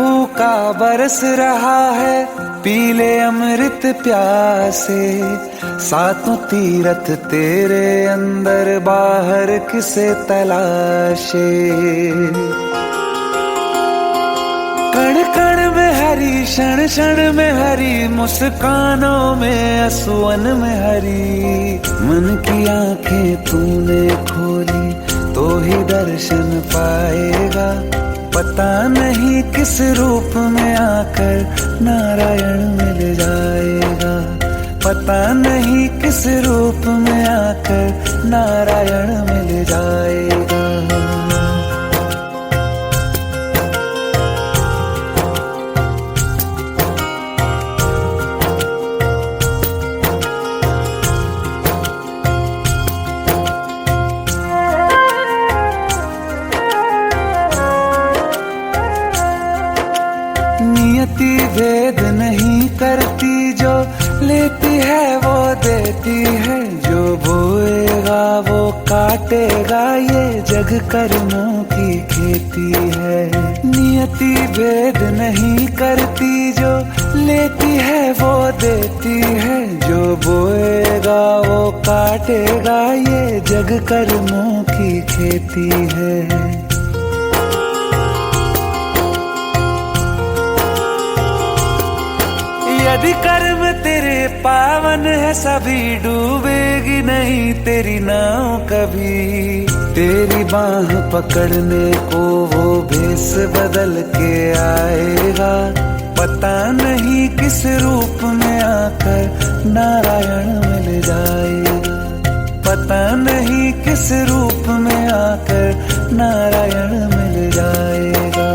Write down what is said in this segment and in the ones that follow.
भूखा बरस रहा है, पीले अमृत प्यासे। सातों तीरथ तेरे अंदर, बाहर किसे तलाशे। कण कण में हरी, क्षण क्षण में हरी, मुस्कानों में असुवन में हरी। मन की आंखें तूने खोली तो ही दर्शन पाएगा। पता नहीं किस रूप में आकर नारायण मिल जाएगा। पता नहीं किस रूप में आकर नारायण मिल जाएगा। नियति भेद नहीं करती, जो लेती है वो देती है। जो बोएगा वो काटेगा, ये जग कर्मों की खेती है। नियति भेद नहीं करती, जो लेती है वो देती है। जो बोएगा वो काटेगा, ये जग कर्मों की खेती है। यदि कर्म तेरे पावन है, सभी डूबेगी नहीं तेरी नाव कभी। तेरी बाह पकड़ने को वो भेष बदल के आएगा। पता नहीं किस रूप में आकर नारायण मिल जाएगा। पता नहीं किस रूप में आकर नारायण मिल जाएगा।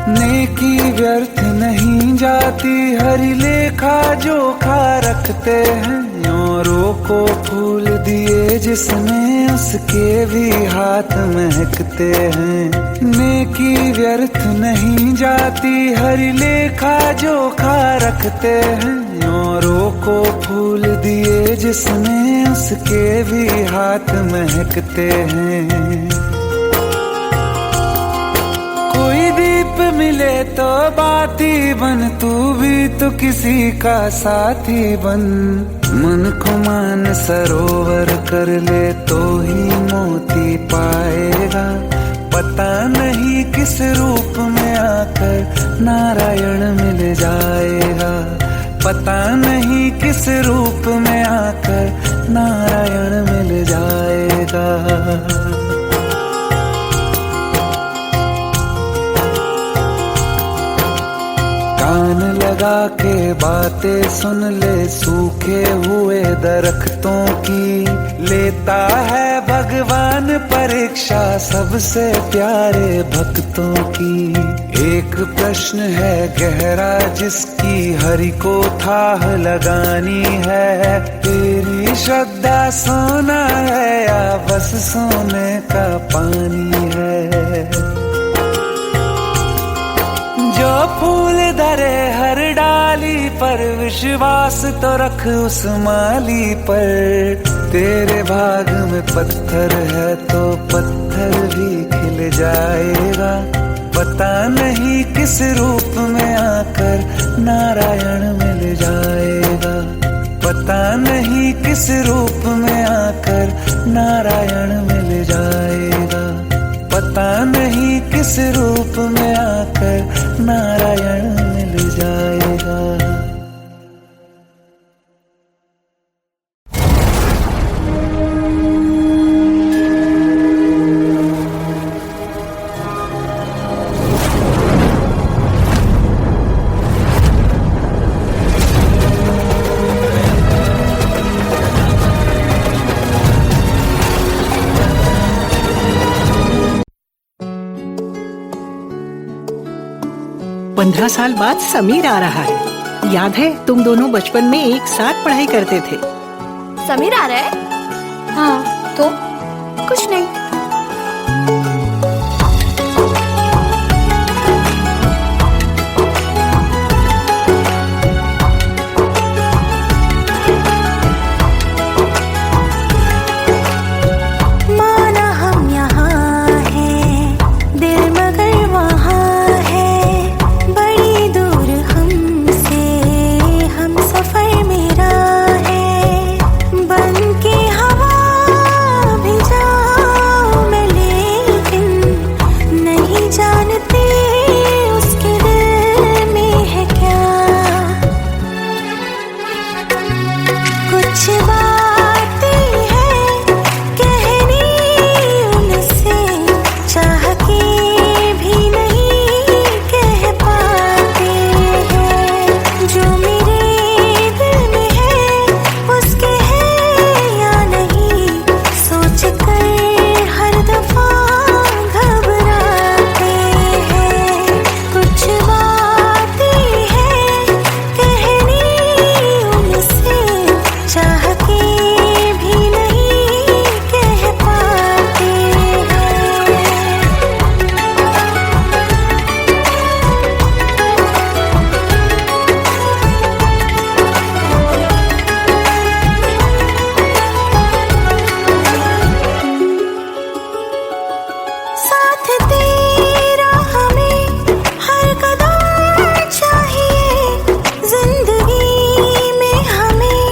नेकी व्यर्थ नहीं जाती, हरि लेखा जोखा रखते हैं। औरों को फूल दिए जिसने, उसके भी हाथ महकते हैं। नेकी व्यर्थ नहीं जाती, हरि लेखा जोखा रखते हैं। औरों को फूल दिए जिसने, उसके भी हाथ महकते हैं। कोई दीप मिले तो बाती बन, तू भी तो किसी का साथी बन। मन को मान सरोवर कर ले तो ही मोती पाएगा। पता नहीं किस रूप में आकर नारायण मिल जाएगा। पता नहीं किस रूप में आकर नारायण मिल जाएगा। कान लगा के बातें सुन ले, सूखे हुए दरख्तों की। लेता है भगवान परीक्षा सबसे प्यारे भक्तों की। एक प्रश्न है गहरा जिसकी हरि को थाह लगानी है। तेरी श्रद्धा सोना है या बस सोने का पानी है। जो फूल धरे हर डाली पर, विश्वास तो रख उस माली पर। तेरे भाग में पत्थर है तो पत्थर भी खिल जाएगा। पता नहीं किस रूप में आकर नारायण मिल जाएगा। पता नहीं किस रूप में आकर नारायण मिल जाएगा। पता नहीं किस रूप में आकर नारायण मिल जाएगा। पंद्रह साल बाद समीर आ रहा है। याद है तुम दोनों बचपन में एक साथ पढ़ाई करते थे। समीर आ रहा है? हाँ तो कुछ नहीं। साथ तेरा हमें हर कदम चाहिए, जिंदगी में हमें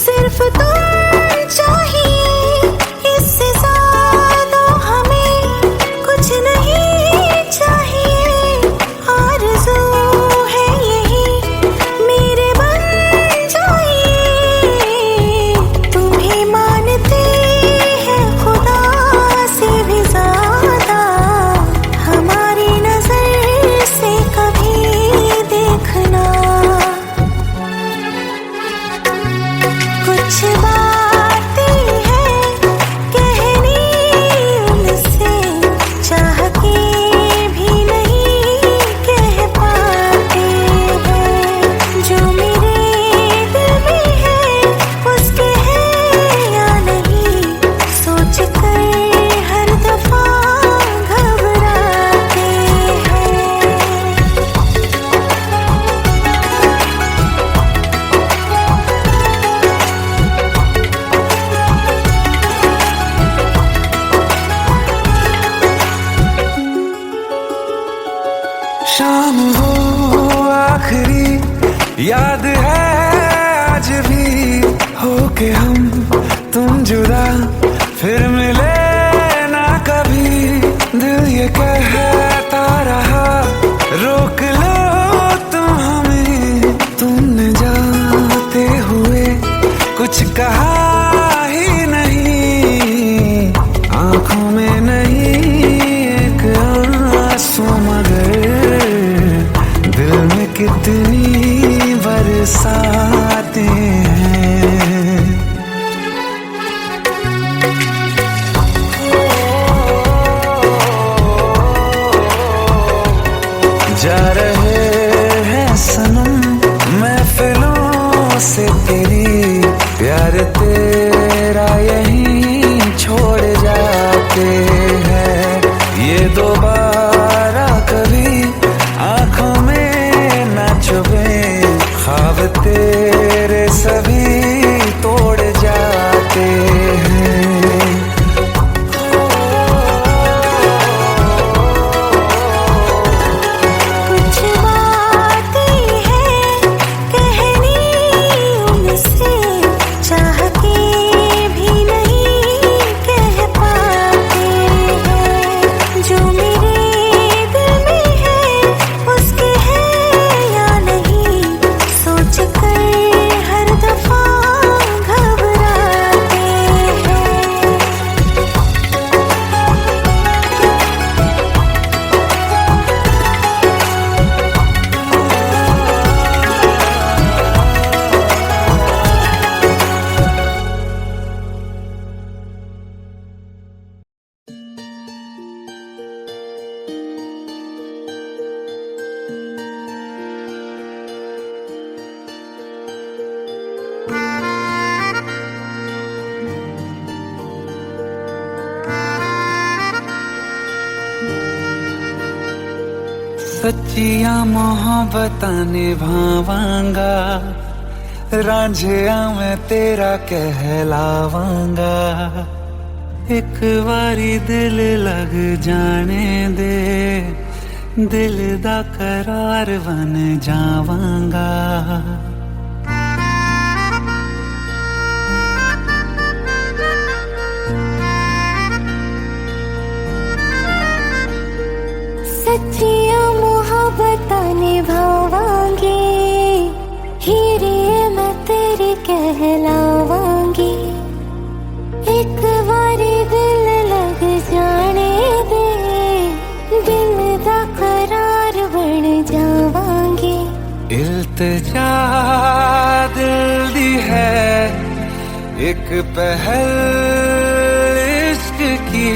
सिर्फ तुम चाहिए, इससे ज्यादा हमें कुछ नहीं चाहिए। आरज़ू है यही मेरे बन जाइए, तुम्हें मानते हैं खुदा से भी ज्यादा, हमारी नजर से कभी देखना। कुछ बातें हैं कहनी उनसे, चाह के भी नहीं कह पाते हैं, जो मेरे दिल में है उसके है या नहीं, सोच कर हर दफा घबराते हैं। शाम हो आखिरी याद है आज भी, होके हम तुम जुदा फिर मिले ना कभी। दिल ये कहता रहा रोक लो तुम हमें, तुमने जाते हुए कुछ कहा ही नहीं, आंखों में नहीं एक आंसू मगर दिल में कितनी बरसाते हैं। जा रहे हैं सनम महफिलों से तेरी, प्यार तेरा यहीं छोड़ जाते हैं, ये दोबारा कभी आंखों में ना चुभे, ख्वाब तेरे सभी तोड़ जाते हैं। कुछ बातें हैं कहनी उनसे, चाह के भी नहीं कह पाते हैं, जो मेरे दिल में है उसके है या नहीं, सोच कर हर दफा घबराते हैं। सच्चिया मोहब्बतां निभावांगा, रांझिया मैं तेरा कहलावांगा, एक बारी दिल लग जाने दे, दिल दा करार बन जावांगा। सच्चिया मोहब्बतां निभावांगी, हीरे मैं तेरी कहलावांगी, एक बारी दिल लग जाने दे, दिल दा करार बन जावांगी। इल्तिजा दिल दी है एक पहल इश्क की,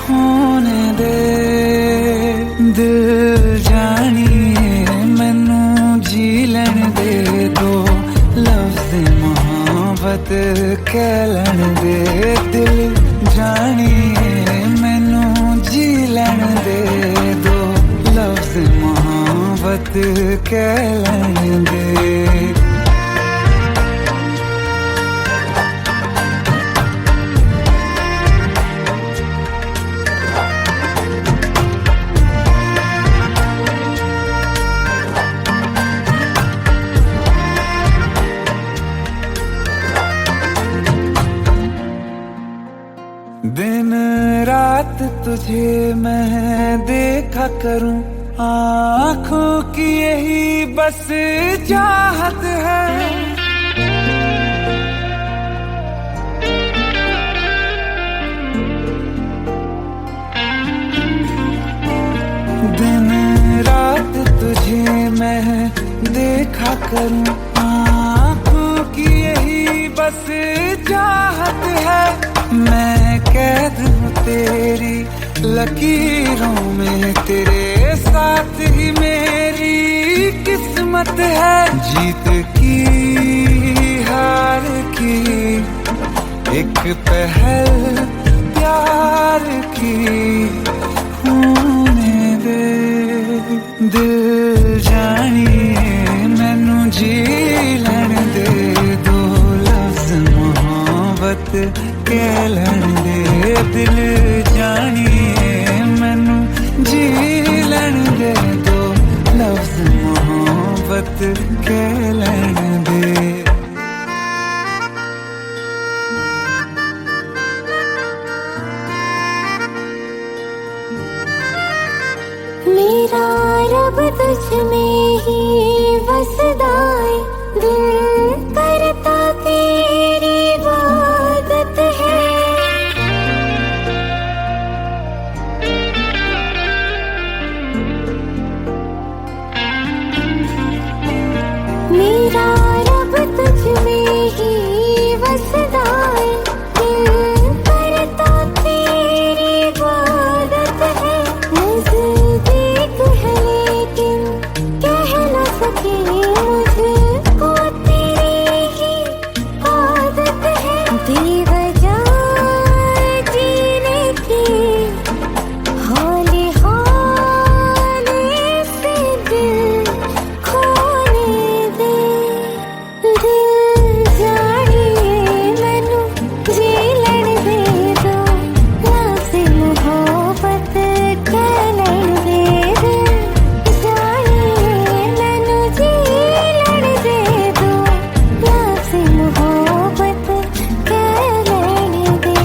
होने दे दिल जानिए मैनू जी लैन दे, दो लफ्ज़ मोहब्बत कह लैन दे, दिल जानिए मैनू जी लैन दे, दो लफ्ज़ मोहब्बत कह लैन दे। तुझे मैं देखा करूं, आँखों की यही बस चाहत है। दिन रात तुझे मैं देखा करूं, आँखों की यही बस चाहत है। मैं कैद हूँ तेरी लकीरों में, तेरे साथ ही मेरी किस्मत है। जीत की हार की एक पहल प्यार की होने दे। दिल जानिए मैनू जी लैण दे, दो लफ्ज़ मोहब्बत कह लैण दे। दिल जानिए मैनू जी लैण दे, दो लफ्ज़ मोहब्बत कह लैण दे। मेरा रब तुझ में ही बसदा है, दिल करता तेरी इबादत है। मेरा रब तुझ में ही बसदा है, दिल करता तेरी इबादत है। नज़दीक है लेकिन कह न सके, मुझको तेरी ही आदत है। बेवजह जीने की हौले हौले से दिल खोने दे। दिल जानिए मैनू जी लैण दे, दो लफ्ज़ मोहब्बत कह लैण दे। दिल जानिए मैनू जी लैण दे, दो लफ्ज़ मोहब्बत कह लैण दे।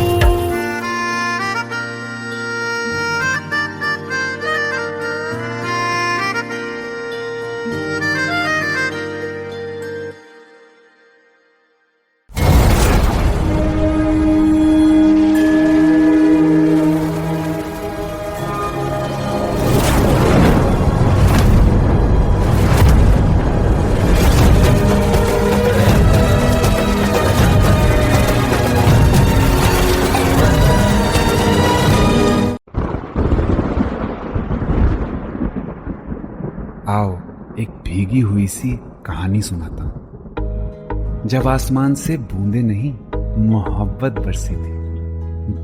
आओ एक भीगी हुई सी कहानी सुनाता हूं। जब आसमान से बूंदे नहीं मोहब्बत बरसी थी,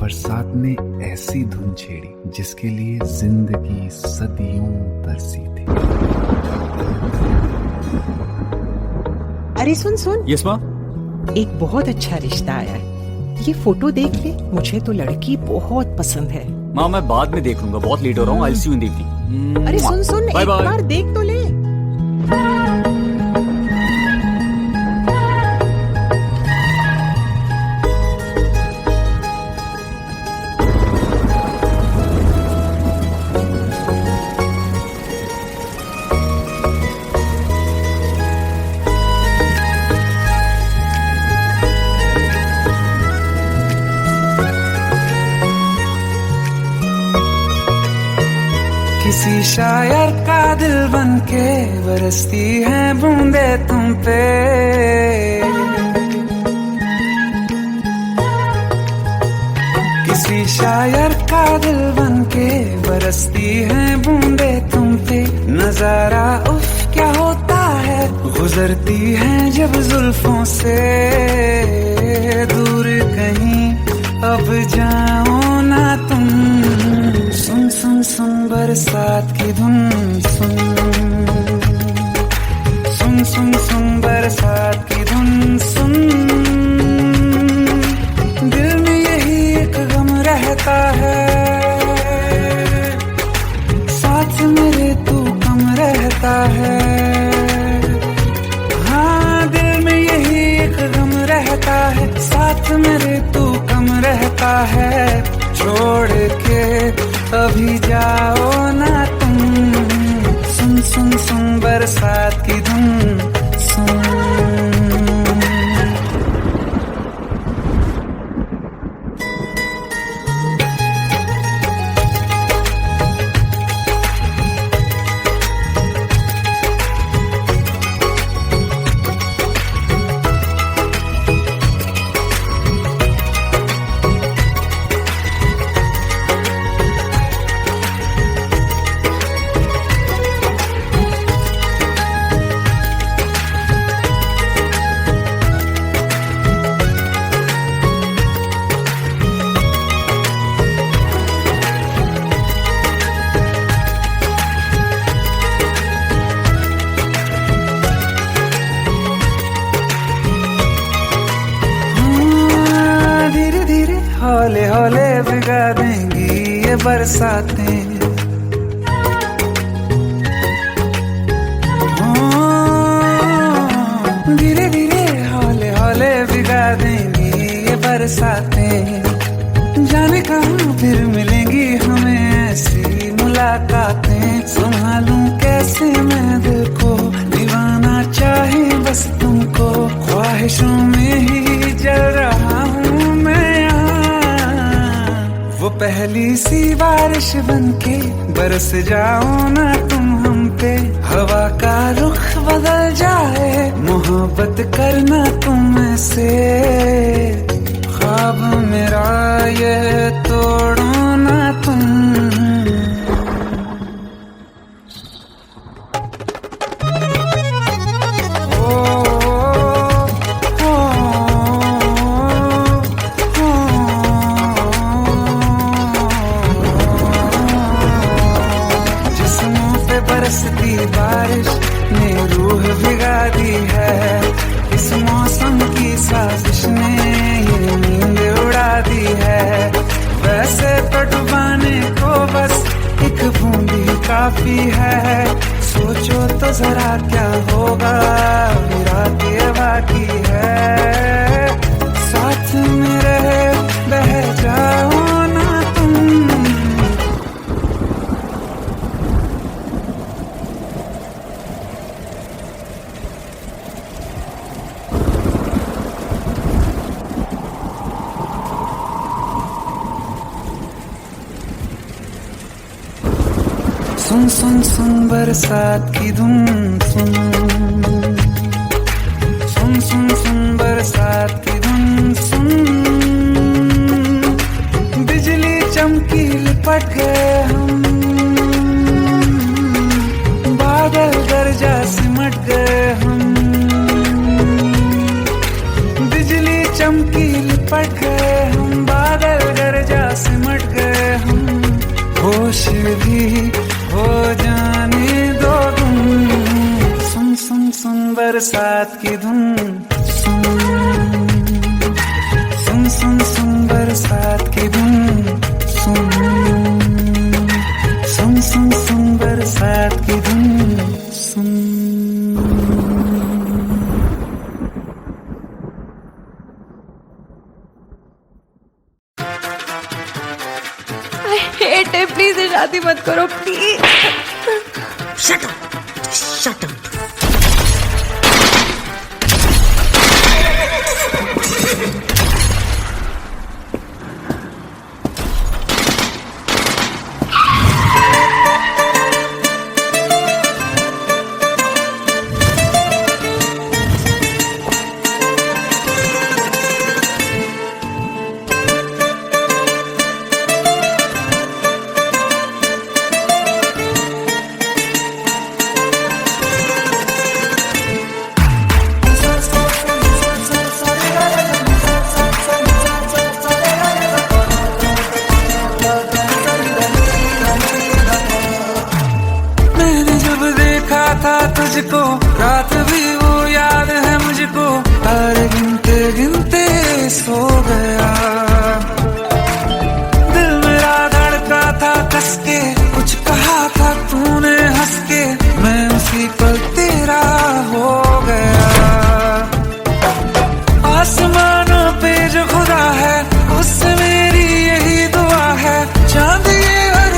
बरसात ने ऐसी धुन छेड़ी जिसके लिए जिंदगी सदियों तरसी थी। अरे सुन सुन, यस माँ। एक बहुत अच्छा रिश्ता आया है, ये फोटो देख ले। मुझे तो लड़की बहुत पसंद है। माँ मैं बाद में देख लूंगा, बहुत लेट हो रहा हूँ। आई सी यू इन द इवनिंग। अरे सुन सुन, एक बार देख तो ले। किसी शायर का दिल बनके बरसती है बूंदे तुम पे। किसी शायर का दिल बनके बरसती है बूंदे तुम पे। नजारा उफ क्या होता है, गुजरती है जब जुल्फों से। दूर कहीं अब जाओ ना तुम, सुन सुन सुन बरसात की धुन। सुन सुन सुन सुन बरसात की धुन। सुन दिल में यही एक गम रहता है, साथ मेरे तू कम रहता है। हाँ दिल में यही एक गम रहता है, साथ मेरे तू कम रहता है। छोड़ के अभी जाओ ना तुम। सुन सुन सुन बरसात की धुन सुन। हौले हौले भिगा देंगी ये बरसातें। धीरे धीरे हौले हौले भिगा देंगी ये बरसातें। जाने कहाँ फिर मिलेंगी हमें ऐसी मुलाकातें। संभालूं कैसे मैं दिल को, दीवाना चाहे बस तुमको। ख्वाहिशों में ही जल रहा हूँ मैं वो पहली सी बारिश बनके। बरस जाओ ना तुम हम पे, हवा का रुख बदल जाए। मोहब्बत करना तुम से, ख्वाब मेरा ये तोड़ो ना तुम। बरसती बारिश ने रूह भिगा दी है। इस मौसम की साजिश ने ये नींद उड़ा दी है। वैसे तो डुबाने को बस एक बूंद ही काफी है। सोचो तो जरा क्या होगा, रात ये बाकी है। साथ में रहे बह जाओ ना तुम। सुन सुन सुन बरसात की धुन सुन। सुन सुन सुन बरसात की धुन सुन। बिजली चमकी लिपट गए हम, बादल गरजा सिमट गए हम। बिजली चमकी लिपट गए हम, बादल गरजा सिमट गए हम। होश भी हो जाने दो तुम। सुन सुन सुन बरसात की धुन सुन। सुन सुन सुन बरसात की धुन सुन। सुन सुन सुन बरसात की धुन सुन। प्लीज शादी मत करो please. Shut up, shut up. तुझको रात भी वो याद है मुझको। तारे गिनते गिनते सो गया। दिल मेरा धड़का था कस के, कुछ कहा था तूने हंस के। मैं उसी पल तेरा हो गया। आसमानों पे जो खुदा है उससे मेरी यही दुआ है। चांद ये हर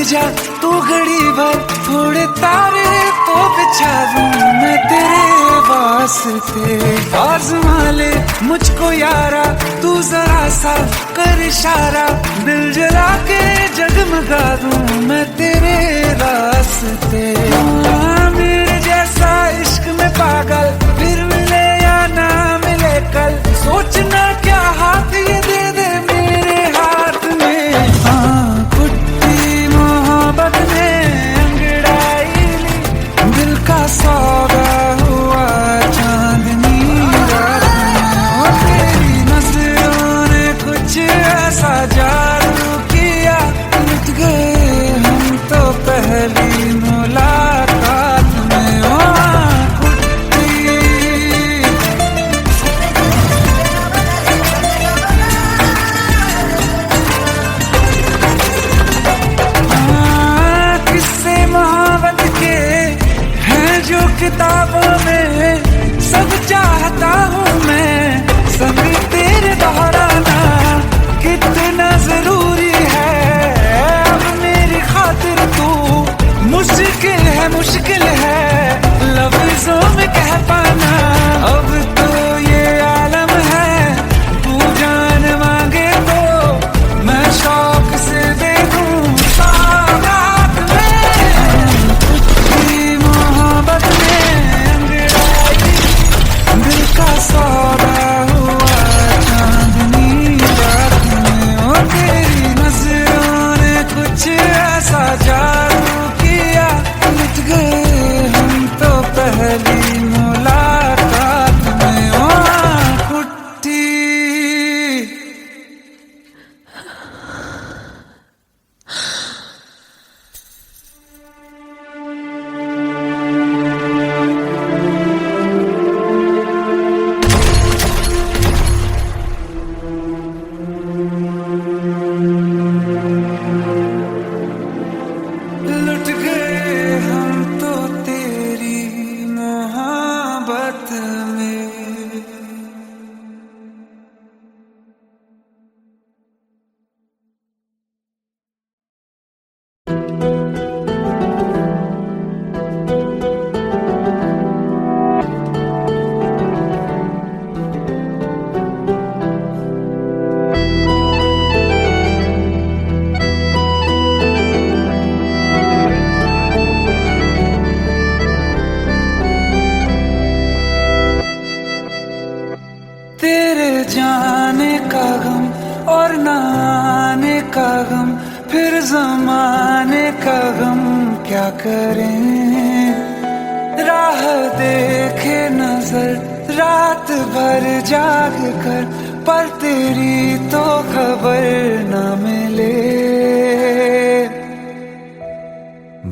जा तू घड़ी भर, थोड़े तारे तो बिछा दूं मैं तेरे वास्ते। आज़मा ले मुझको यारा, तू जरा सा कर इशारा, दिल जला के जगमगा दूं मैं तेरे रास्ते। मेरे जैसा इश्क में पागल फिर मिले या ना मिले कल, सोचना क्या हाथ ये दे दे मेरे हाथ में। कुट्टी मोहब्बत ने अंगड़ाई ली, दिल का सौदा हुआ चांदनी रात में। तेरी नजरों ने कुछ ऐसा जादू किया, लुट गए हम तो पहली मुलाकात में। कुट्टी किस्से मोहब्बत के हैं जो किताबों में, सब चाहता हूँ मैं संग तेरे दोहराना। कितना जरूरी है अब मेरी खातिर तू, मुश्किल है लफ्जों में कह पाना। अब तो ये आलम है, तू जान मांगे तो मैं शौक से दे दूं सौगात में। कुछ मोहब्बत में अंगड़ाई, दिल का सौदा हुआ चांदनी रात में। ओ तेरी नजरों ने कुछ ऐसा जादू किया, लुट गए हम तो पहली मुलाकात में। ओ कुट्टी लुट गए हम तो तेरी मोहब्बत में। तेरे जाने का गम और न आने का गम, फिर जमाने का गम क्या करें। राह देखे नजर रात भर जाग कर, पर तेरी तो खबर न मिले।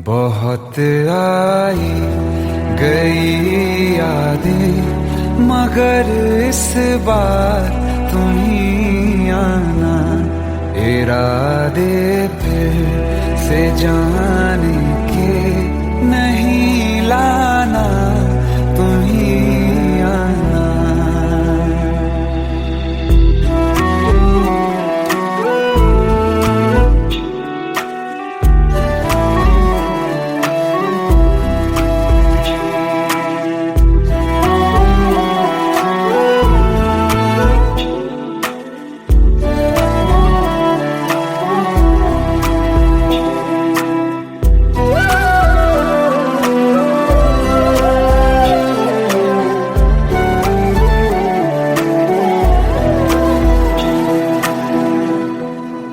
बहुत आई गई यादें, मगर इस बार तुम ही आना। इरादे फिर से जाने के नहीं लाना, तुम ही आना।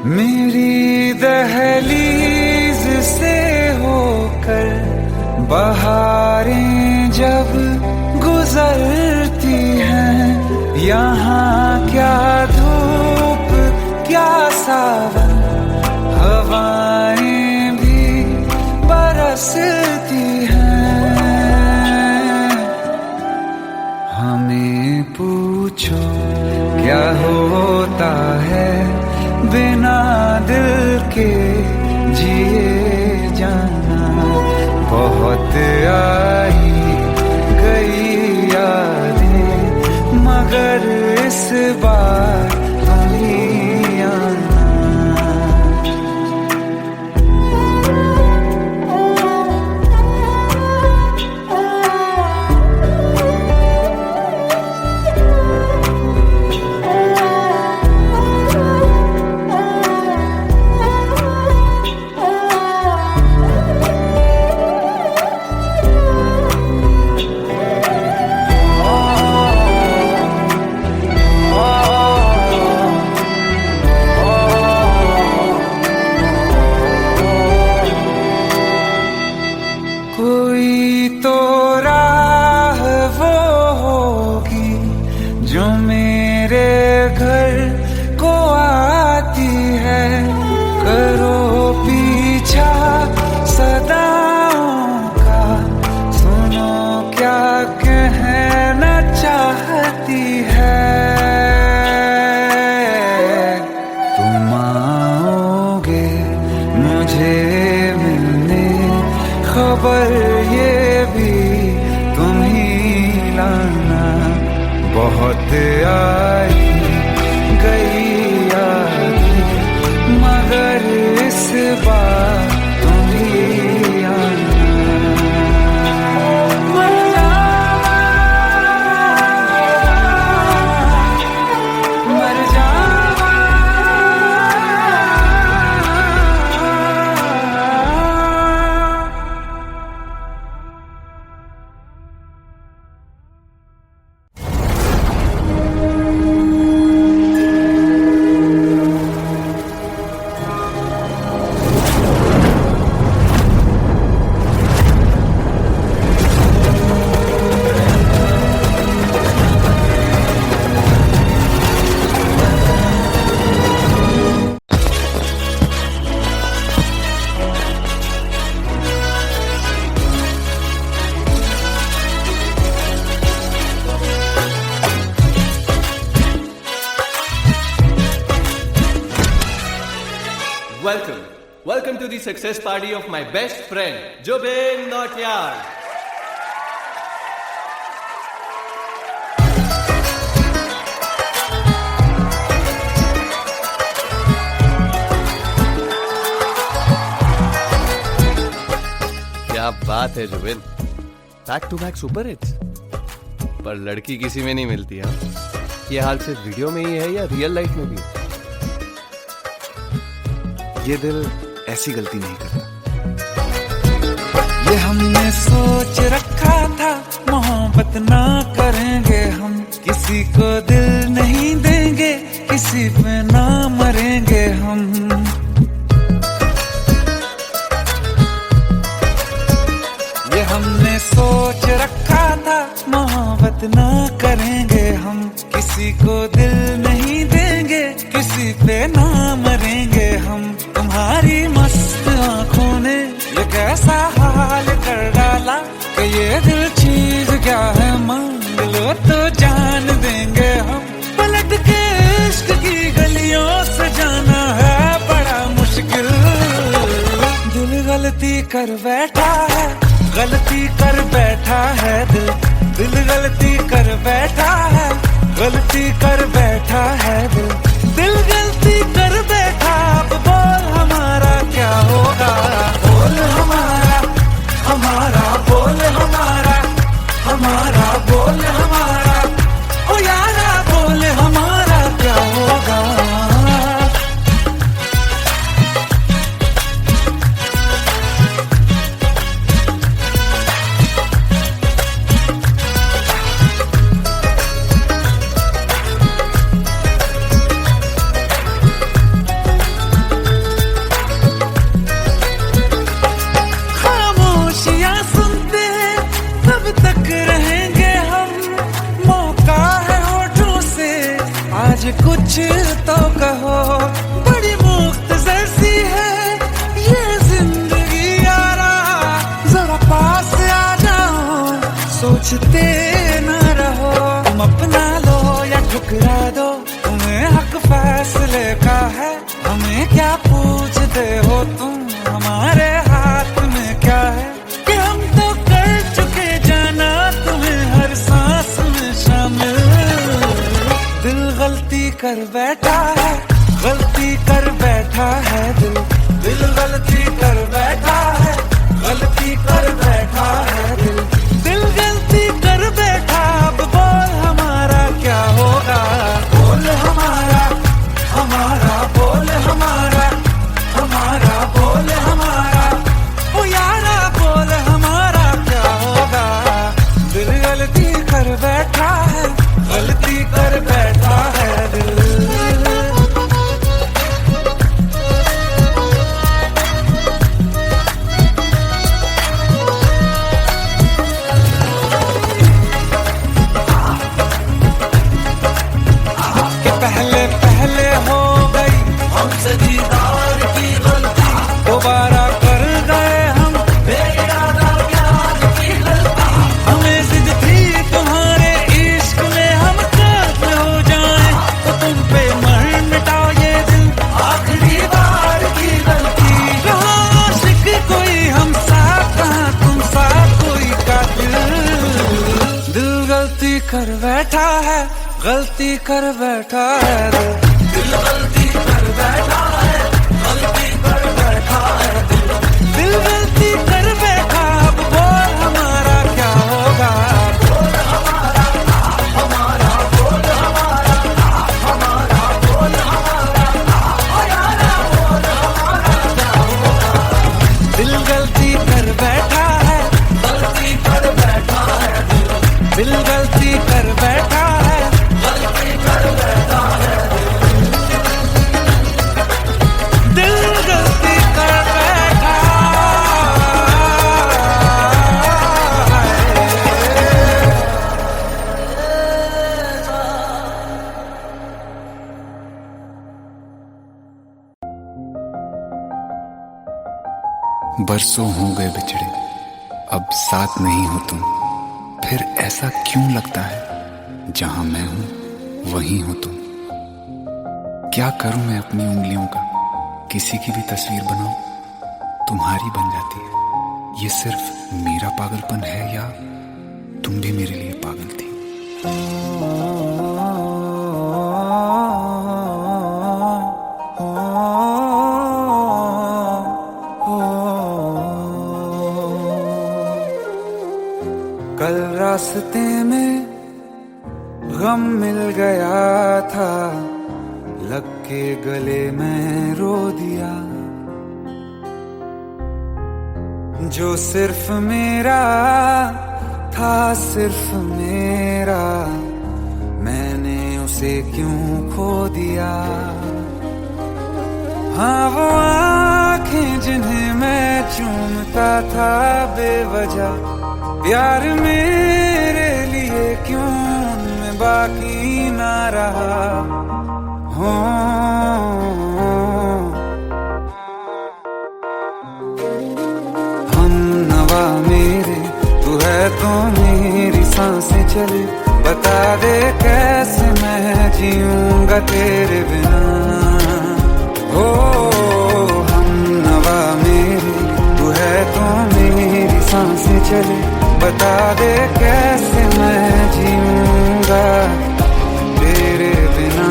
मेरी दहलीज से होकर बहारें जब गुजरती हैं, यहाँ क्या धूप क्या सावन, हवाएं भी बरसती हैं। हमें पूछो क्या होता है बिना दिल के जिए जाना। बहुत आई गई यादें, मगर इस बार तुम ही आना। बहुत आई गई यादें, मगर इस बार तुम ही आना। मर जावा, मर जावा। Welcome to the success party of my best friend, Jobin Nautiyal. क्या बात है Jubin, back to back super hits. पर लड़की किसी में नहीं मिलती। हाँ, ये हाल सिर्फ वीडियो में ही है या रियल लाइफ में भी है? ये दिल ऐसी गलती नहीं करता। ये हमने सोच रखा था, मोहब्बत ना करेंगे हम, किसी को दिल नहीं देंगे, किसी पे ना मरेंगे हम। ये हमने सोच रखा था, मोहब्बत ना करेंगे हम, किसी को दिल नहीं देंगे, किसी पे ना मरेंगे हम। तुम्हारी मस्त आंखों ने ये कैसा हाल कर डाला कि ये दिल चीज क्या है, मांग लो तो जान देंगे हम। पलट के इश्क की गलियों से जाना है बड़ा मुश्किल। दिल गलती कर बैठा है, गलती कर बैठा है दिल, दिल गलती कर बैठा है, गलती कर बैठा है दिल, दिल गलती कर बैठा। अब बोल हमारा क्या होगा, बोल हमारा, हमारा बोल हमारा, हमारा बोल हमारा, ओ यारा बोल हमारा क्या होगा। कुछ तो कहो, बड़ी मुख्तसर सी है ये जिंदगी यारा, जरा पास आ जाओ, सोचते न रहो। तुम अपना लो या ठुकरा दो, तुम्हें हक फैसले का है, हमें क्या पूछते हो तुम, हमारे हाथ में क्या है कि हम तो कर चुके जाना तुम्हें हर सांस में शामिल। दिल गलती कर बैठा है, गलती कर बैठा है दिल, दिल गलती कर बैठा है, गलती कर बैठा है दिल, दिल गलती कर बैठा। अब बोल हमारा क्या होगा, बोल हमारा, हमारा बोल हमारा, हमारा बोल हमारा, ओ यारा बोल हमारा क्या होगा। दिल गलती कर बैठा है, गलती कर बैठा है दिल। पहले पहले हो गई हमसे दीदार की गलती, दोबारा कर गए हम बेइरादा प्यार की गलती। हमें जिद थी तुम्हारे इश्क कर बैठा है, गलती कर बैठा है दिल गलती कर बैठा है, गलती कर बैठा है दिल गलती कर बैठा। अब बोल हमारा क्या होगा, बोल हमारा हमारा बोल हमारा हमारा बोल हमारा ओ यारा बोल हमारा क्या होगा। दिल गलती कर बैठा है, गलती कर बैठा है दिल गलती कर बैठा है, गलती कर बैठा है दिल गलती कर बैठा बरसों हो गए बिछड़े, अब साथ नहीं हो तुम, फिर ऐसा क्यों लगता है जहां मैं हूं वहीं हो तुम। क्या करूं मैं अपनी उंगलियों का, किसी की भी तस्वीर बनाऊं तुम्हारी बन जाती है। ये सिर्फ मेरा पागलपन है या तुम भी मेरे लिए पागल थी। कल रास्ते में गम मिल गया था, लग के गले में रो दिया। जो सिर्फ मेरा था, सिर्फ मेरा, मैंने उसे क्यों खो दिया। हाँ वो आँखें जिन्हें मैं चूमता था बेवजह, प्यार मेरे लिए क्यों उनमें बाकी ना रहा हो। हम नवा मेरे, तू है तो मेरी सांसें चले, बता दे कैसे मैं जीऊंगा तेरे बिना। हो हम नवा मेरे, तू है तो मेरी सांसें चले, बता दे कैसे मैं जीऊंगा तेरे बिना।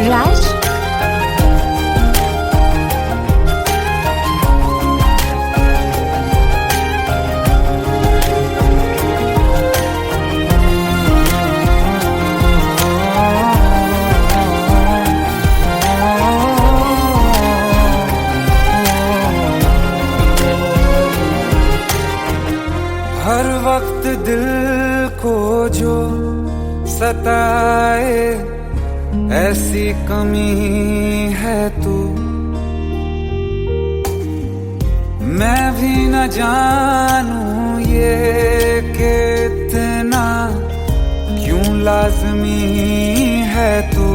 राज, हर वक्त दिल को जो सताए, ऐसी कमी है तू। मैं भी न जानूं ये कि इतना क्यों लाज़मी है तू।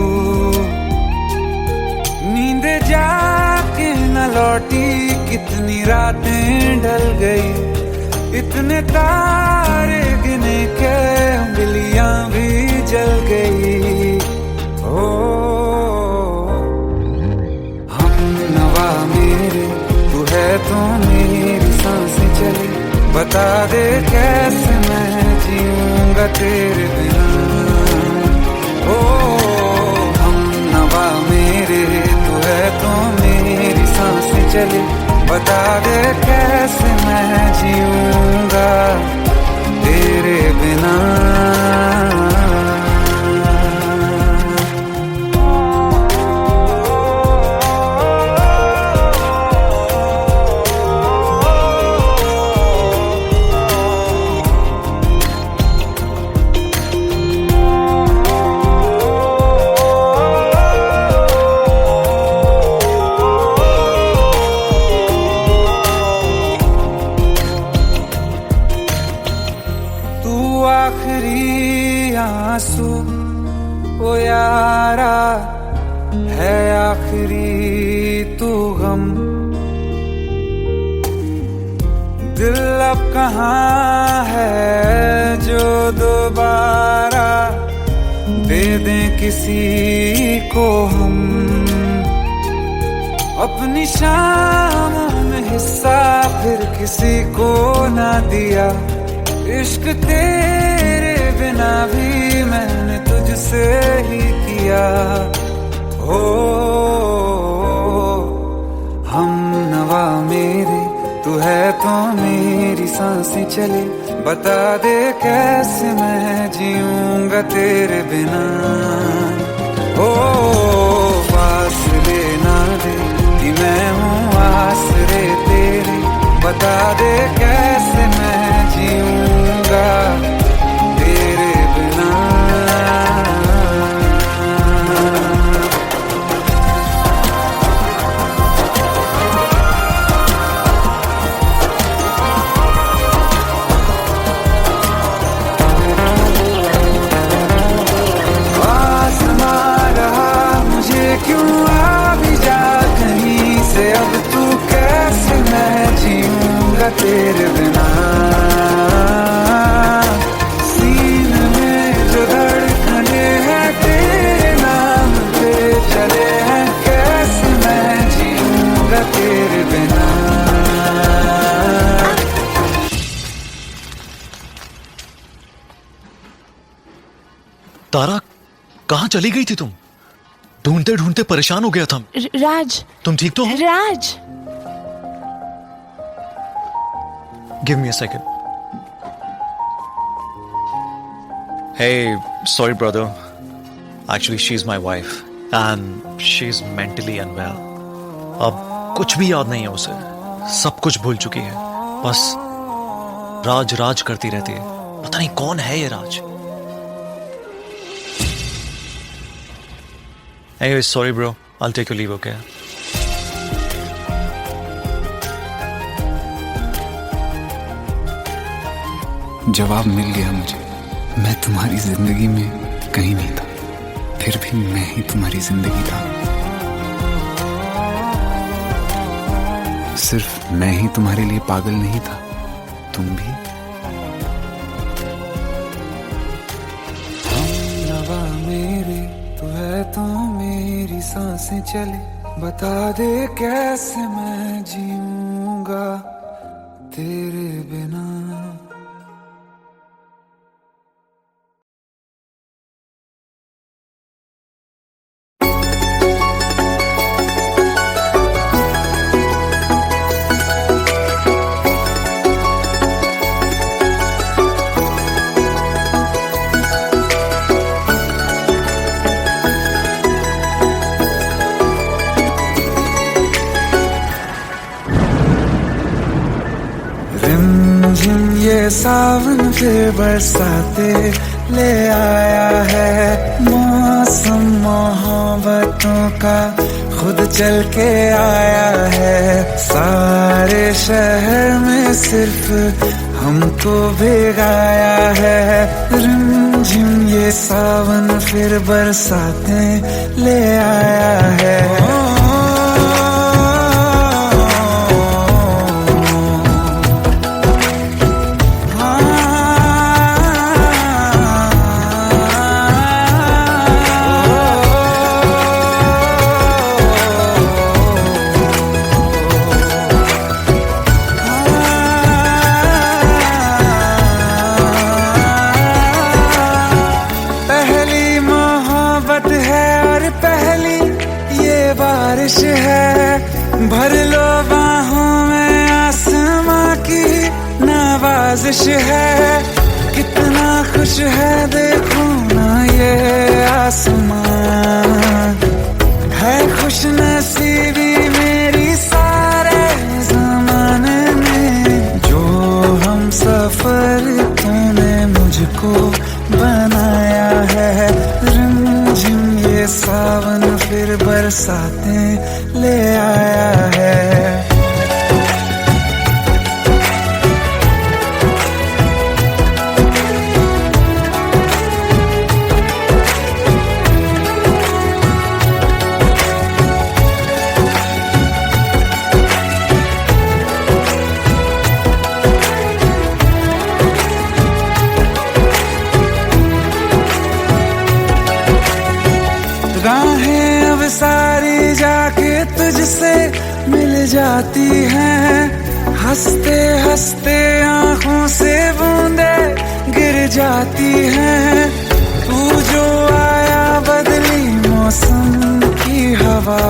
नींद जाके न लौटी, कितनी रातें ढल गई, इतने तारे गिने के उंगलियां भी जल गई। ओ हम नवा मेरे, तू है तो मेरी सांसें चली, बता दे कैसे मैं जीऊंगा तेरे बिना। ओ हम नवा मेरे, तू है तो मेरी सांसें चली, बता दे कैसे मैं जीऊंगा तेरे बिना। आखिरी आंसू ओ यारा है, आखिरी तू गम। दिल अब कहाँ है जो दोबारा दे दें किसी को हम। अपनी शामों में हिस्सा फिर किसी को ना दिया, इश्क तेरे बिना भी मैंने तुझसे ही किया। हो हम नवा मेरे, तू है तो मेरी सांसें चले, बता दे कैसे मैं जीऊंगा तेरे बिना। ओ फासले ना दे कि मैं हूँ आसरे तेरे, बता दे कैसे मैं जीऊंगा तेरे बिना। क्यों आ भी जा कहीं से, अब तू कैसे मैं जीऊंगा तेरे बिना। सीने में जो धड़कने हैं तेरे नाम पे चले हैं, कैसे मैं जीऊंगा तेरे बिना। तारा, कहाँ चली गई थी तुम? ढूंढते ढूंढते परेशान हो गया था। राज, तुम ठीक तो हो? Raj, give me a second. Hey, sorry brother. Actually, she's my wife and she's mentally unwell. अब कुछ भी याद नहीं है उसे, सब कुछ भूल चुकी है, बस राज राज करती रहती है। पता नहीं कौन है ये राज। Anyway, sorry bro. I'll take your leave, okay? जवाब मिल गया मुझे। मैं तुम्हारी जिंदगी में कहीं नहीं था, फिर भी मैं ही तुम्हारी जिंदगी था। सिर्फ मैं ही तुम्हारे लिए पागल नहीं था, तुम भी। नवा मेरे, तू है तो मेरी सांसें चले, बता दे कैसे मैं जीऊंगा तेरे बिना। ये सावन फिर बरसाते ले आया है, मौसम मोहब्बतों का खुद चल के आया है। सारे शहर में सिर्फ हमको भिगाया है। रिमझिम ये सावन फिर बरसाते ले आया है। बारिश है, भर लो बाहों में, आसमां की नवाजिश है। कितना खुश है देखो ना ये आसमां, है खुश नसीबी मेरी सारे ज़माने में। जो हम सफर तूने मुझको बनाया है। रिमझिम ये सावन फिर बरसाते ले आया है। राहें अब सारी जाके तुझसे मिल जाती हैं, हंसते हंसते आंखों से बूंदे गिर जाती हैं। तू जो आया बदली मौसम की हवा,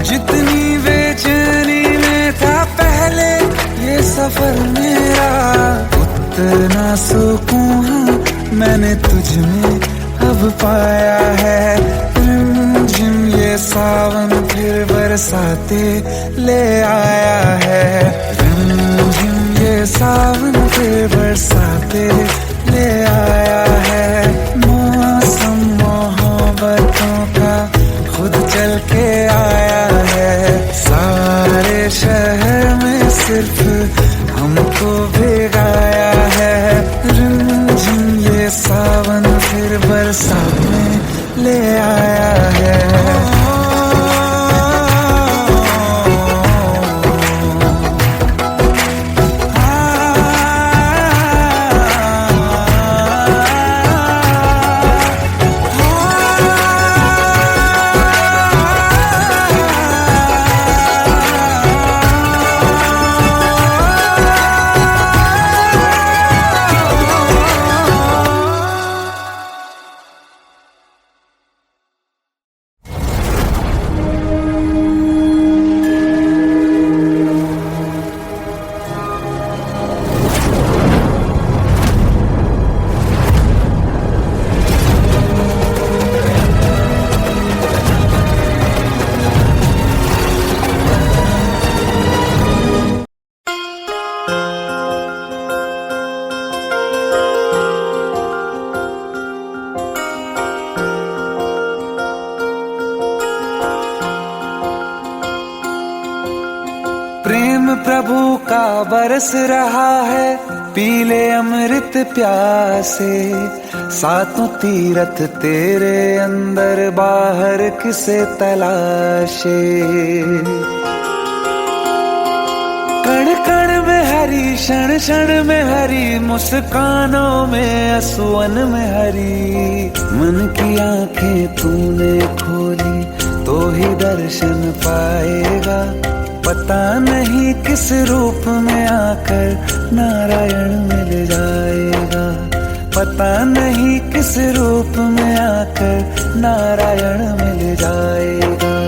जितनी बेचैनी में था पहले ये सफर मेरा, उतना सुकून मैंने तुझ में अब पाया है। रिमझिम ये सावन फिर बरसाते ले आया है। रिमझिम ये सावन फिर बरसाते ले आया है। मौसम मोहब्बतों का खुद चल के आया है। सारे शहर में सिर्फ हमको भिगाया है। रिमझिम ये सावन फिर बरसात में ले आया है। प्रेम प्रभु का बरस रहा है पीले अमृत प्यासे। सातों तीरथ तेरे अंदर बाहर किसे तलाशे। कण कण में हरी क्षण क्षण में हरी, मुस्कानों में असुवन में हरी। मन की आंखें तूने खोली तो ही दर्शन पाएगा। पता नहीं किस रूप में आकर नारायण मिल जाएगा। पता नहीं किस रूप में आकर नारायण मिल जाएगा।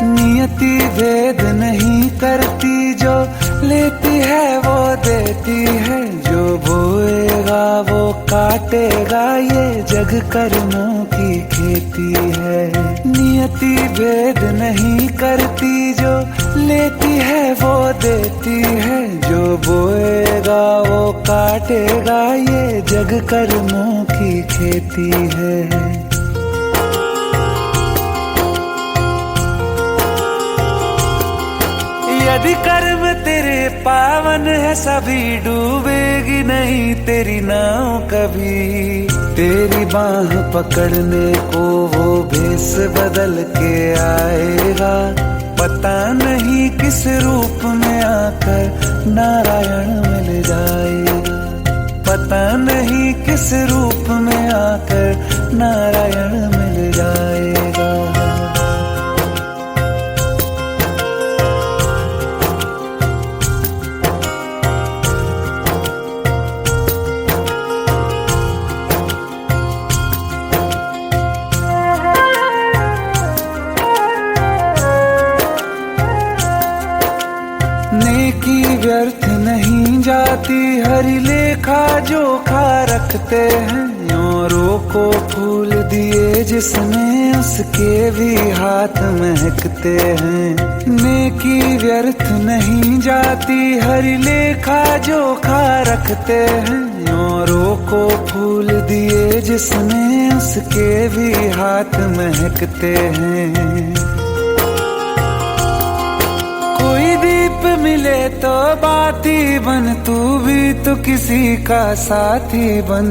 नियति भेद नहीं करती, जो लेती है वो देती है। जो बोएगा वो काटेगा, ये जग कर्मों की खेती है। नियति भेद नहीं करती, जो लेती है वो देती है। जो बोएगा वो काटेगा, ये जग कर्मों की खेती है। यदि कर्म तेरे पावन है सभी, डूबेगी नहीं तेरी नाव कभी। तेरी बाह पकड़ने को वो भेष बदल के आएगा। पता नहीं किस रूप में आकर नारायण मिल जाएगा। पता नहीं किस रूप में आकर नारायण मिल जाएगा। नेकी व्यर्थ नहीं जाती, हरि लेखा जोखा रखते हैं। औरों को फूल दिए जिसने, उसके भी हाथ महकते हैं। नेकी व्यर्थ नहीं जाती, हरि लेखा जोखा रखते हैं। औरों को फूल दिए जिसने, उसके भी हाथ महकते हैं। कोई दीप मिले तो बाती बन, तू भी तो किसी का साथी बन।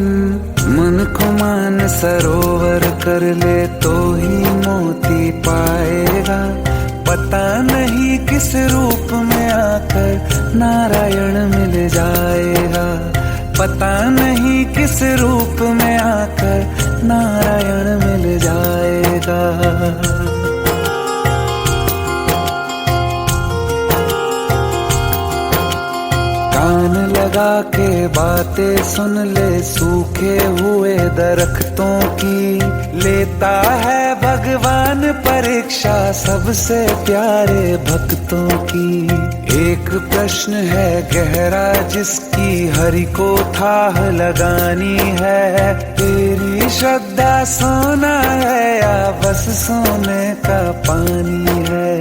मन को मान सरोवर कर ले तो ही मोती पाएगा। पता नहीं किस रूप में आकर नारायण मिल जाएगा, पता नहीं किस रूप में आकर नारायण मिल जाएगा। कान लगा के बातें सुन ले सूखे हुए दरख्तों की, लेता है भगवान परीक्षा सबसे प्यारे भक्तों की। एक प्रश्न है गहरा जिसकी हरि को थाह लगानी है, तेरी श्रद्धा सोना है या बस सोने का पानी है।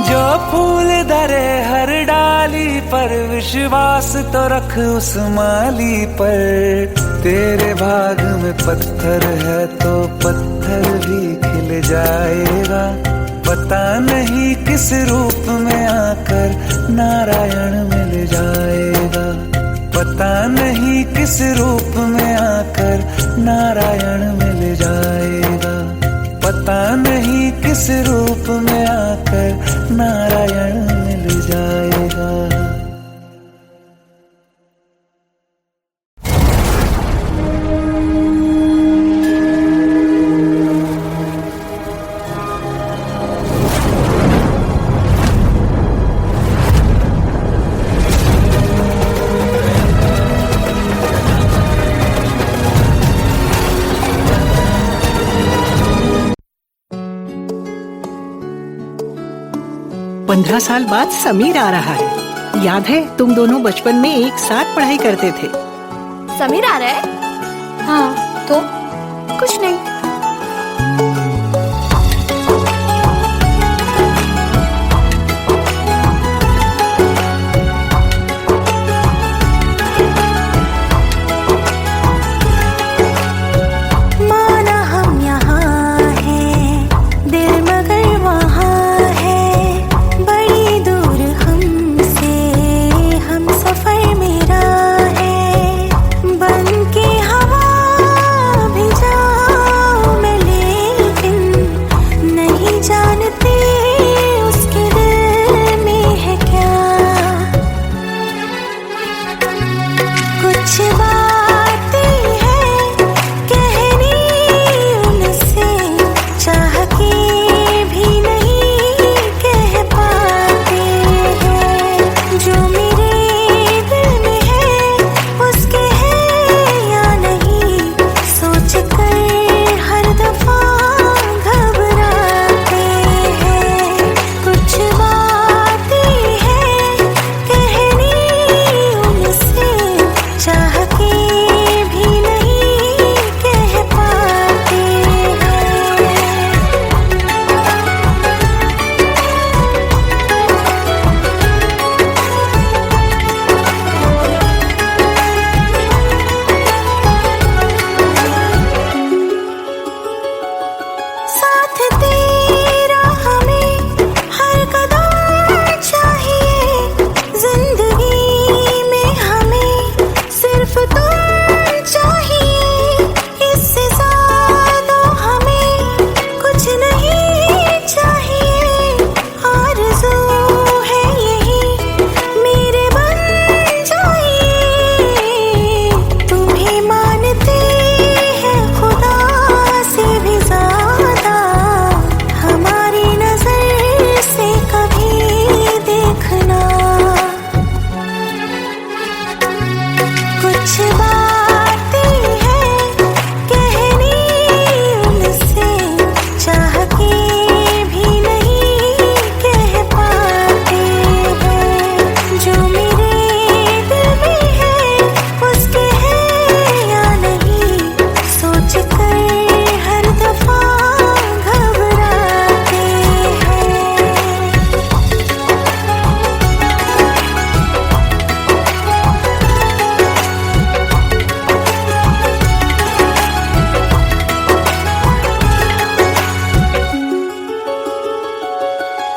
जो फूल धरे हर डाली पर विश्वास तो रख उस माली पर, तेरे भाग में पत्थर है तो पत्थर भी खिल जाएगा। पता नहीं किस रूप में आकर नारायण मिल जाएगा, पता नहीं किस रूप में आकर नारायण मिल जाएगा, पता नहीं किस रूप में आकर नारायण मिल जाएगा। पंद्रह साल बाद समीर आ रहा है। याद है तुम दोनों बचपन में एक साथ पढ़ाई करते थे। समीर आ रहा है? हाँ तो कुछ नहीं।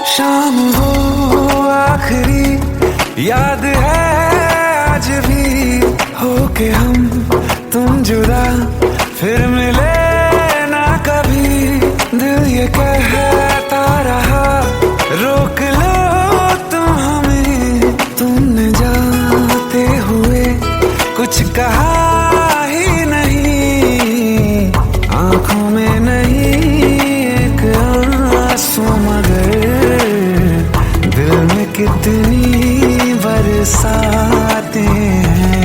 शाम वो आखिरी याद है आज भी, होके हम तुम जुदा फिर मिले ना कभी। दिल ये कहता रहा रोक लो तुम हमें, तुमने जाते हुए कुछ कहा ही नहीं, आंखों में नहीं एक आंसू मगर दिल में कितनी बरसाते हैं।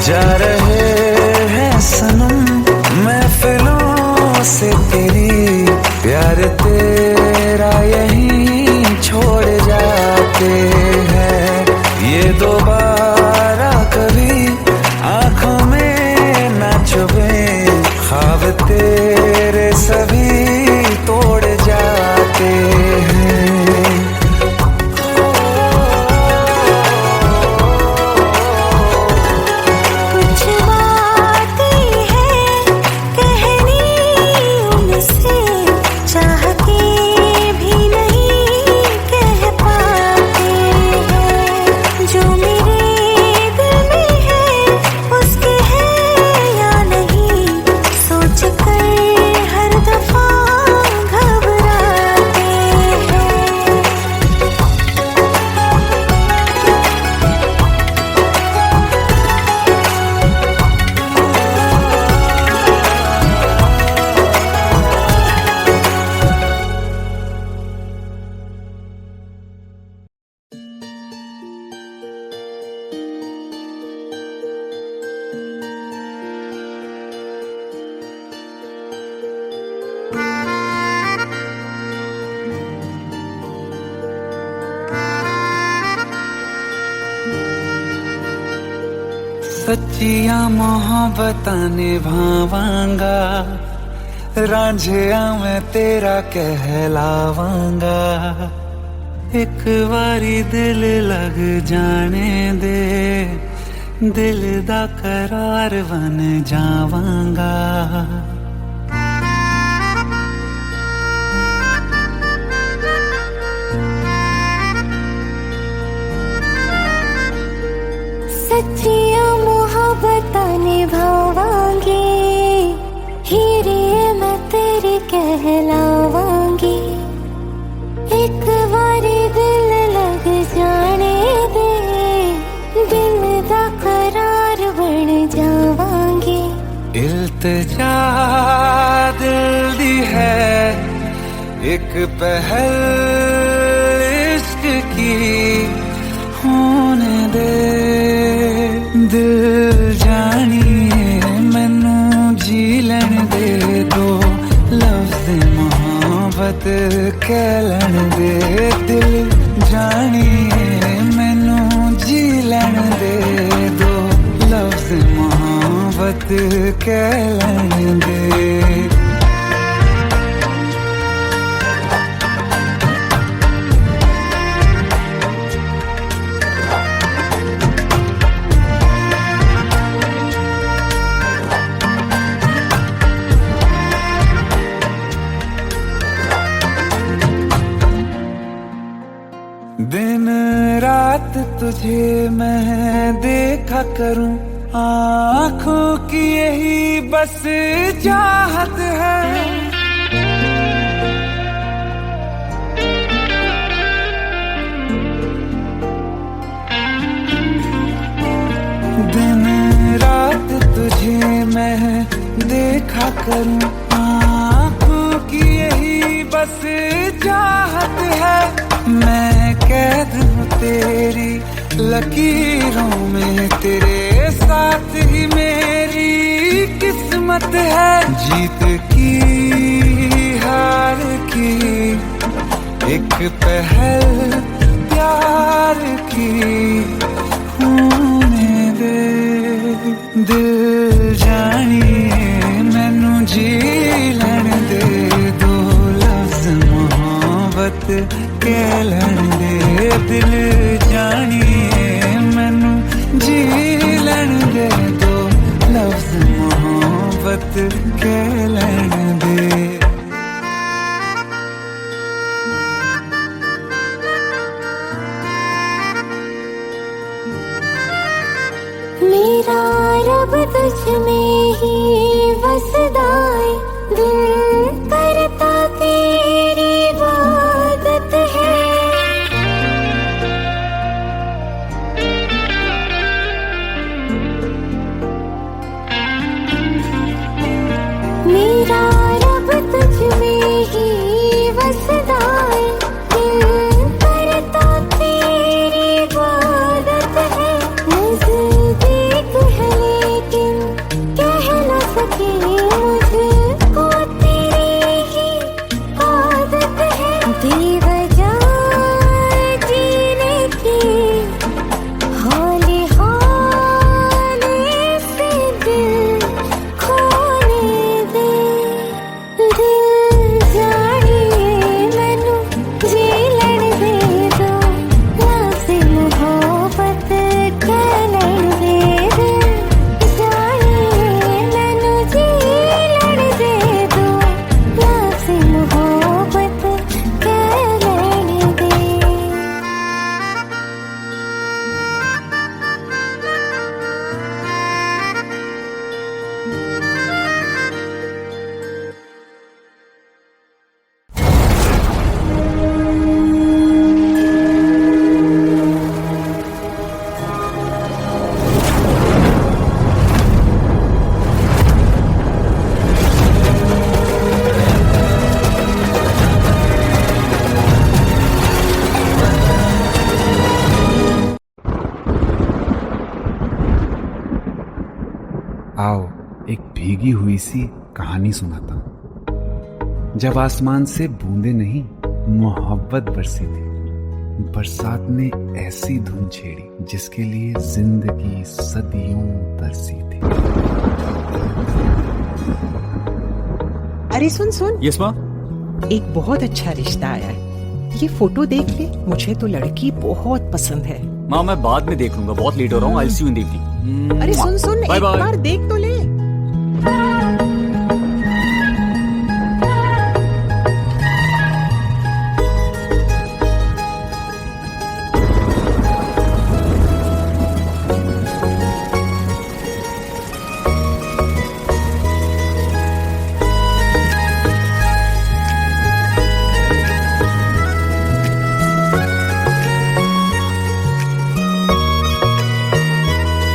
जा रहे हैं सनम महफिलों से तेरी, प्यार तेरा यहीं छोड़ जाते हैं। ये दोबारा कभी आंखों में ना चुभे, ख्वाब तेरे सभी तोड़ जाते हैं। कुछ बातें हैं कहनी उनसे, चाह के भी नहीं कह पाते हैं। जो मेरे दिल में है उसके है या नहीं, सोच कर हर दफा घबराते हैं। सच्चिया मोहब्बतां निभावांगा, रांझिया मैं तेरा कहलावांगा। एक बारी दिल लग जाने दे, दिल दा करार बन जावांगा। सच्चियां मोहब्बतां निभावांगी, हीरे मैं तेरी कहलावांगी। एक बारी दिल लग जाने दे, दिल दा करार बन जावांगी। इल्तिजा दिल दी है एक पहल इश्क की, होने दे दिल जानिए मैनू जी लैन दे दो, लफ्ज़ मोहब्बत कह लैन दे। दिल जानिए मैनू जी लैन दे दो, लफ्ज़ मोहब्बत कह लैन दे। दिन रात तुझे मैं देखा करूं, आँखों की यही बस चाहत है। दिन रात तुझे मैं देखा करूं, आँखों की यही बस चाहत है। मैं कैद हूँ तेरी लकीरों में, तेरे साथ ही मेरी किस्मत है। जीत की हार की एक पहल प्यार की, होने दे दिल जानिए मैनू जी लैन दे दो, लफ्ज़ मोहब्बत कह लैन दे। दिल जानिए मैनू जी लैन दे दो, लफ्ज़ मोहब्बत कह लैन दे। रब तुझ में ही वसदाए, दिल करता तेरी इबादत है। मेरा रब तुझ में ही वसदाए, दिल करता तेरी इबादत है। नज़दीक है लेकिन कह न सके, मुझको तेरी ही आदत है। बेवजह जीने की हौले हौले से दिल खोने दे। दिल जानिए मैनू जी लड़ दे दो, लफ्ज़ मोहब्बत कह लड़ दे। दिल जानिए मैनू जी लड़ दे दो, लफ्ज़ मोहब्बत कह लड़ दे। आओ एक भीगी हुई सी कहानी सुनाता हूं। जब आसमान से बूंदे नहीं मोहब्बत बरसी थी, बरसात ने ऐसी धुन छेड़ी जिसके लिए जिंदगी सदियों तरसी थी। अरे सुन सुन, यस माँ। एक बहुत अच्छा रिश्ता आया है, ये फोटो देख ले। मुझे तो लड़की बहुत पसंद है। माँ मैं बाद में देख लूंगा, बहुत लेट हो रहा हूँ। आई सी यू इन द इवनिंग। अरे सुन सुन, एक बार देख तो ले।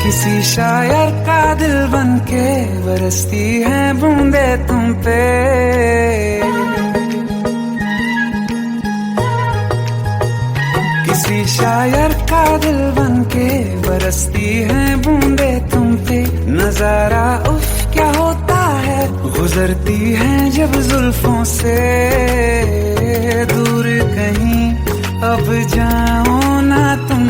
किसी शायर का दिल बन के बरसती है बूंदे तुम पे। किसी शायर का दिल बन के बरसती है बूंदे तुम पे। नजारा उफ क्या होता है, गुजरती है जब जुल्फों से। दूर कहीं अब जाओ ना तुम,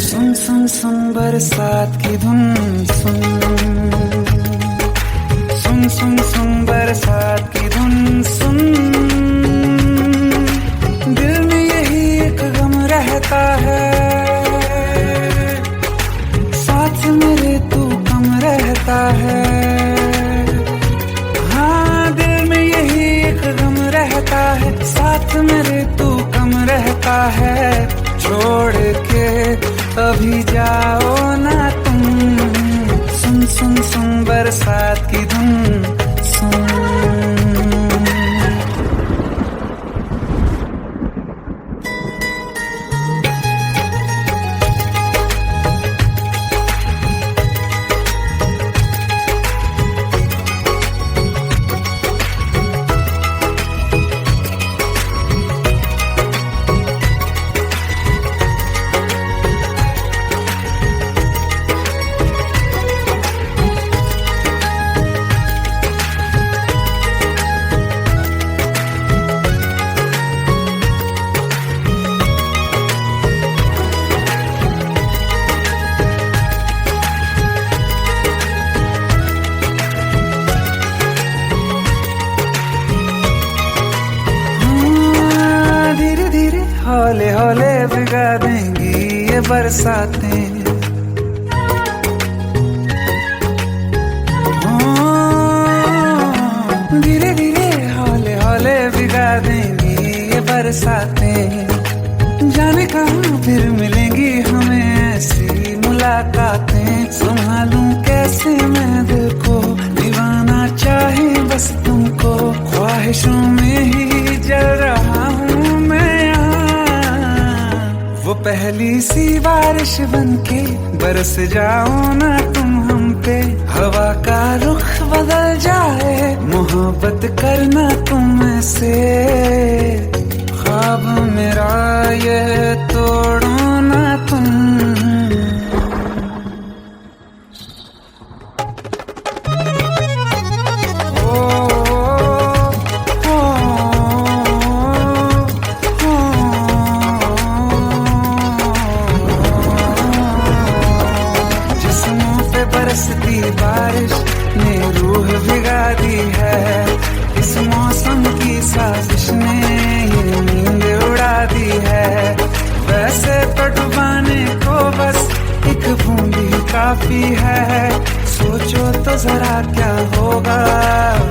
सुन सुन सुन बरसात की धुन। सुन सुन सुन सुन बरसात की धुन। सुन दिल में यही एक गम रहता है, साथ मेरे तू कम रहता है। हाँ दिल में यही एक गम रहता है, साथ मेरे तू कम रहता है। छोड़ के अभी जाओ ना तुम, सुन सुन सुन बरसात की धुन। सुन हौले हौले भिगा देंगी ये बरसातें। धीरे धीरे हौले हौले भिगा देंगी ये बरसातें। जाने कहाँ फिर मिलेंगी हमें ऐसी मुलाकातें। संभालूं ख्वाहिशों में ही जल रहा हूँ मैं यहाँ। वो पहली सी बारिश बनके बरस जाओ ना तुम हम पे, हवा का रुख बदल जाए मोहब्बत करना तुम से। ख्वाब मेरा ये तोड़ो ना तुम। बरसती बारिश ने रूह भिगा दी है, इस मौसम की साजिश ने ये नींद उड़ा दी है। वैसे तो डुबाने को बस एक बूंदी काफी है, सोचो तो जरा क्या होगा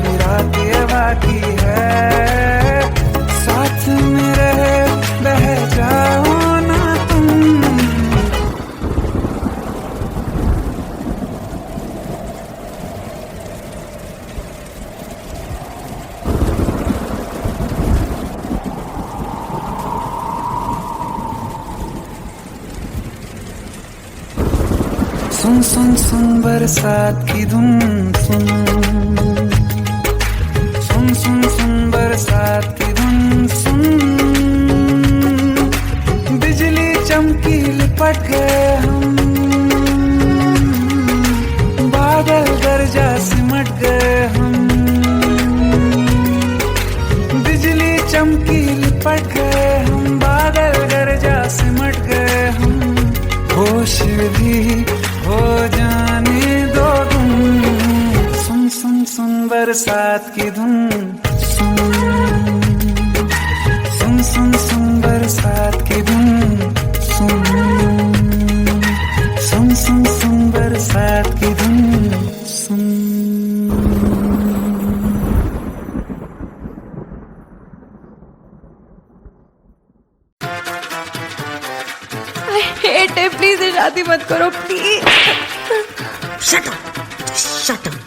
मेरा के बाकी है। साथ मेरे बह जाओ ना तुम। सुन सुन सुन बरसात की धुन सुन, सुन सुन सुन बरसात की धुन सुन। बिजली चमकी लिपट गए हम, बादल गरजा सिमट गए हम। बिजली चमकी लिपट गए हम, बादल गरजा सिमट गए हम। होश भी हो जाने दो तुम। सुन सुन सुन बरसात की धुन सुन, सुन सुन सुन बरसात की धुन सुन, सुन सुन सुन बरसात की धुन सुन। प्लीज शादी मत करो please. Shut up, shut up.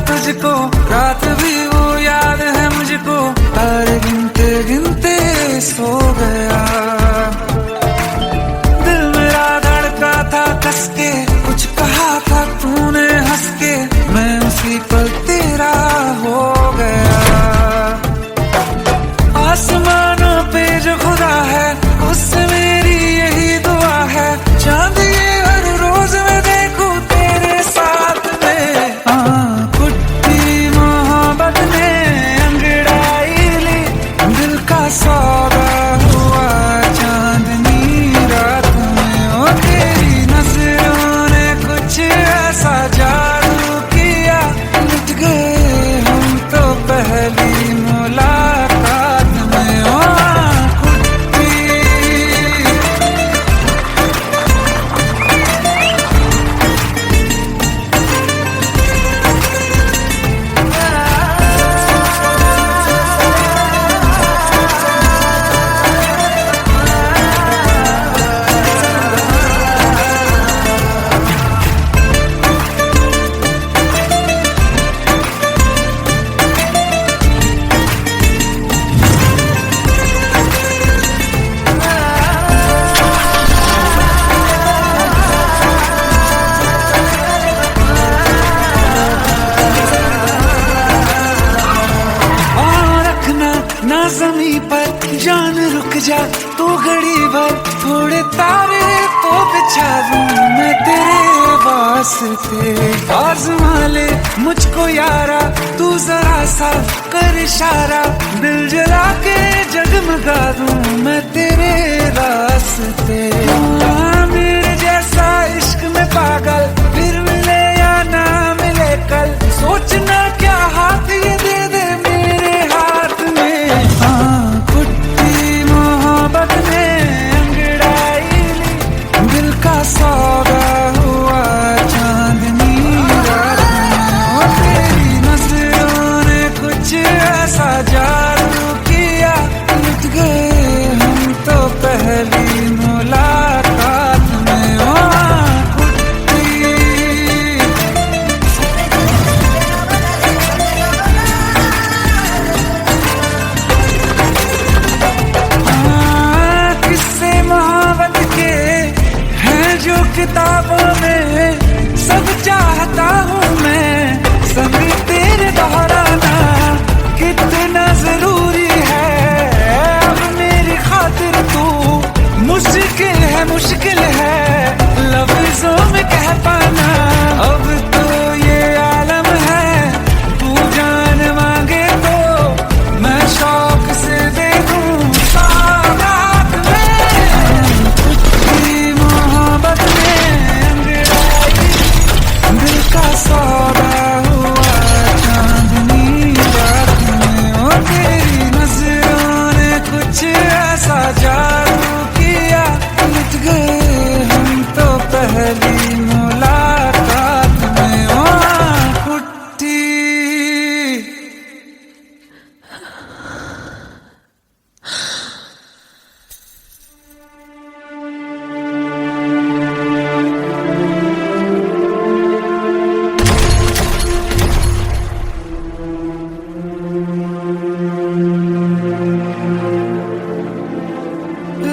तुझको रात भी वो याद है मुझको, तारे गिनते गिनते सो गया। दिल मेरा धड़का था कस के, कुछ कहा था तूने हंस के, मैं उसी पल तेरा हो गया। आसमानों पे जो खुदा है उससे मेरी यही दुआ है, चांद ये हर रोज मैं देखूं तेरे साथ में। सौदा हुआ चांदनी रात में, ओ तेरी नजरों ने कुछ ऐसा जादू किया, लुट गए हम तो पहली मुलाकात में। ओ ज़मीं पर जान रुक जा तू घड़ी भर, थोड़े तारे तो बिछा दूं मैं तेरे बार। रास्ते। आज़मा ले मुझको यारा, तू जरा सा कर इशारा, दिल जला के जगमगा दूं मैं तेरे रास्ते। मेरे जैसा इश्क में पागल फिर मिले या ना मिले कल, सोचना क्या हाथ ये दे दे मेरे हाथ में। हाँ कुट्टी मोहब्बत में अंगड़ाई ली, दिल का सौदा हुआ चांदनी रात में। तेरी नजरों ने कुछ ऐसा जादू किया, लुट गए हम तो पहली मुलाकात में। किस्से मोहब्बत के हैं जो किताबों में, सब चाहता हूँ मैं संग तेरे दोहराना, कितना जरूरी है अब मेरी खातिर तू। मुश्किल है लफ्जों में कह पाना, अब तो ये आलम है तू जान मांगे तो मैं शौक से दे दूं सौगात में। कुछ मोहब्बत में अंगड़ाई, दिल का सौदा हुआ चांदनी रात में। ओ तेरी नजरों ने कुछ ऐसा जादू किया, लुट गए हम तो पहली मुलाकात में। ओ कुट्टी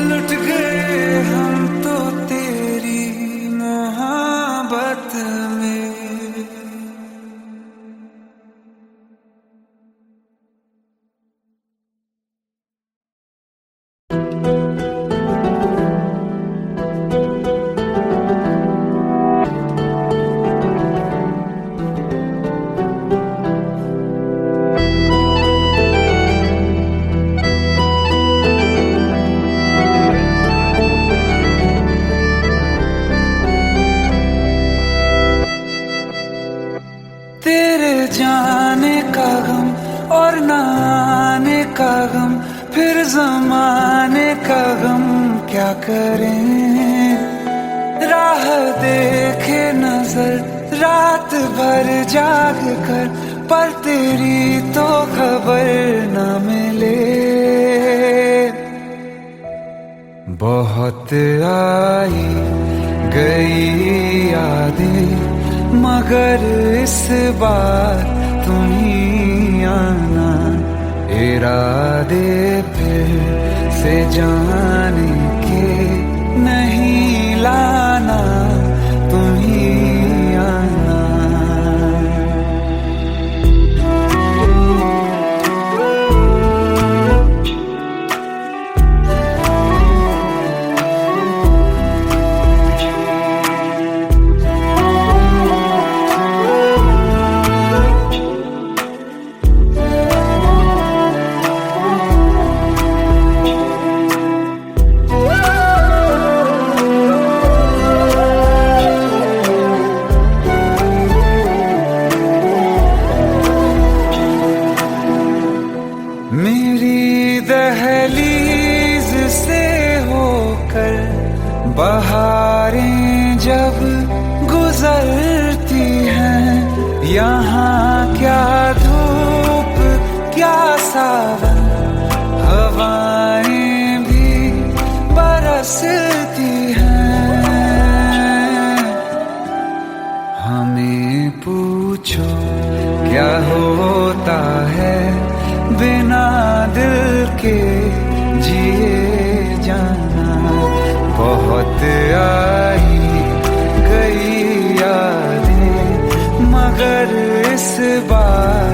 लुट गए हम तो तेरी मोहब्बत में। तेरे जाने का गम और न आने का गम, फिर जमाने का गम क्या करें। राह देखे नजर रात भर जाग कर, पर तेरी तो खबर न मिले। बहुत आई गई यादें मगर इस बार तुम ही आना, इरादे फिर से जाने के नहीं लाना, तुम ही आना। मेरी दहलीज से होकर बहारें जब गुजरती हैं, यहाँ क्या धूप क्या सावन, हवाएं भी बरसती हैं। हमें पूछो क्या होता है बिना दिल के जिए जाना। बहुत आई गई यादें मगर इस बार